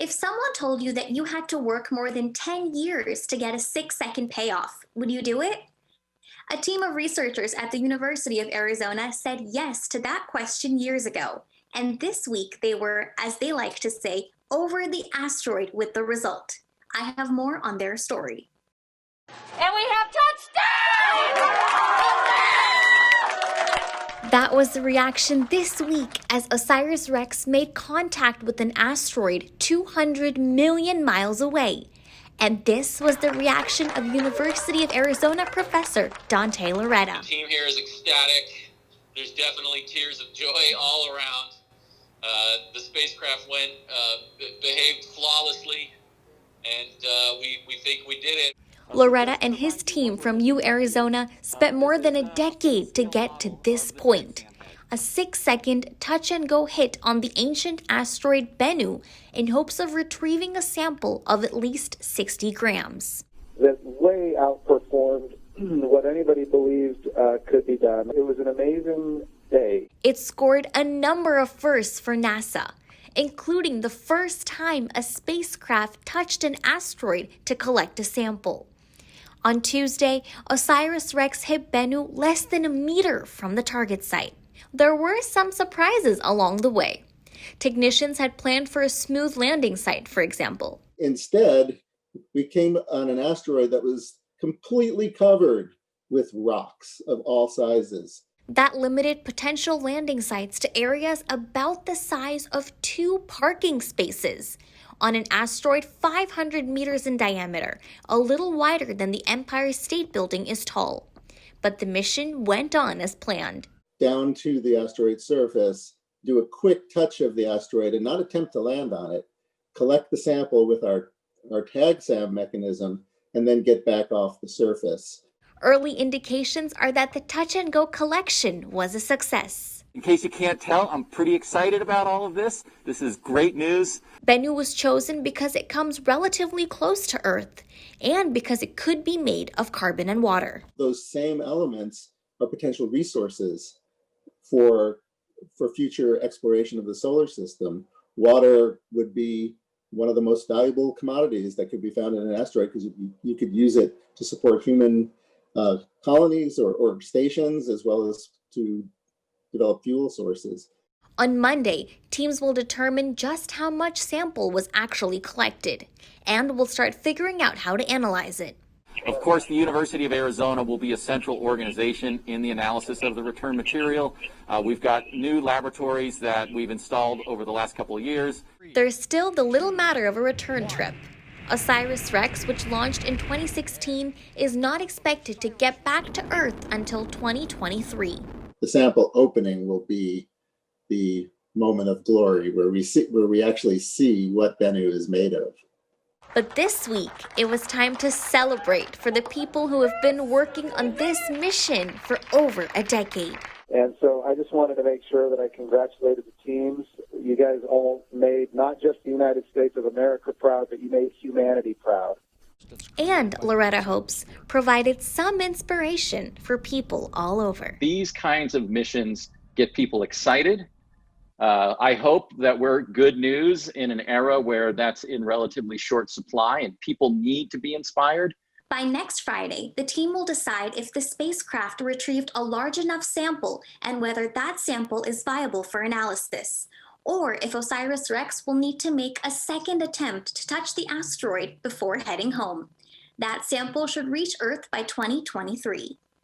If someone told you that you had to work more than 10 years to get a 6-second payoff, would you do it? A team of researchers at the University of Arizona said yes to that question years ago. And this week they were, as they like to say, over the asteroid with the result. I have more on their story. And we have touchdown! That was the reaction this week as OSIRIS-REx made contact with an asteroid 200 million miles away. And this was the reaction of University of Arizona professor Dante Loretta. The team here is ecstatic. There's definitely tears of joy all around. The spacecraft behaved flawlessly, and we think we did it. Loretta and his team from UArizona spent more than a decade to get to this point. A 6-second touch-and-go hit on the ancient asteroid Bennu in hopes of retrieving a sample of at least 60 grams. That way outperformed what anybody believed could be done. It was an amazing day. It scored a number of firsts for NASA, including the first time a spacecraft touched an asteroid to collect a sample. On Tuesday, OSIRIS-REx hit Bennu less than a meter from the target site. There were some surprises along the way. Technicians had planned for a smooth landing site, for example. Instead, we came on an asteroid that was completely covered with rocks of all sizes. That limited potential landing sites to areas about the size of 2 parking spaces on an asteroid 500 meters in diameter, a little wider than the Empire State Building is tall. But the mission went on as planned. Down to the asteroid surface, do a quick touch of the asteroid and not attempt to land on it, collect the sample with our tag-SAM mechanism, and then get back off the surface. Early indications are that the touch-and-go collection was a success. In case you can't tell, I'm pretty excited about all of this. This is great news. Bennu was chosen because it comes relatively close to Earth and because it could be made of carbon and water. Those same elements are potential resources for future exploration of the solar system. Water would be one of the most valuable commodities that could be found in an asteroid because you could use it to support human colonies or stations, as well as to develop fuel sources. On Monday, teams will determine just how much sample was actually collected and will start figuring out how to analyze it. Of course, the University of Arizona will be a central organization in the analysis of the return material. We've got new laboratories that we've installed over the last couple of years. There's still the little matter of a return trip. OSIRIS-REx, which launched in 2016, is not expected to get back to Earth until 2023. The sample opening will be the moment of glory where we actually see what Bennu is made of. But this week, it was time to celebrate for the people who have been working on this mission for over a decade. And so I just wanted to make sure that I congratulated the teams. You guys all made not just the United States of America proud, but you made humanity proud. And, Loretta hopes, provided some inspiration for people all over. These kinds of missions get people excited. I hope that we're good news in an era where that's in relatively short supply and people need to be inspired. By next Friday, the team will decide if the spacecraft retrieved a large enough sample and whether that sample is viable for analysis, or if OSIRIS-REx will need to make a second attempt to touch the asteroid before heading home. That sample should reach Earth by 2023.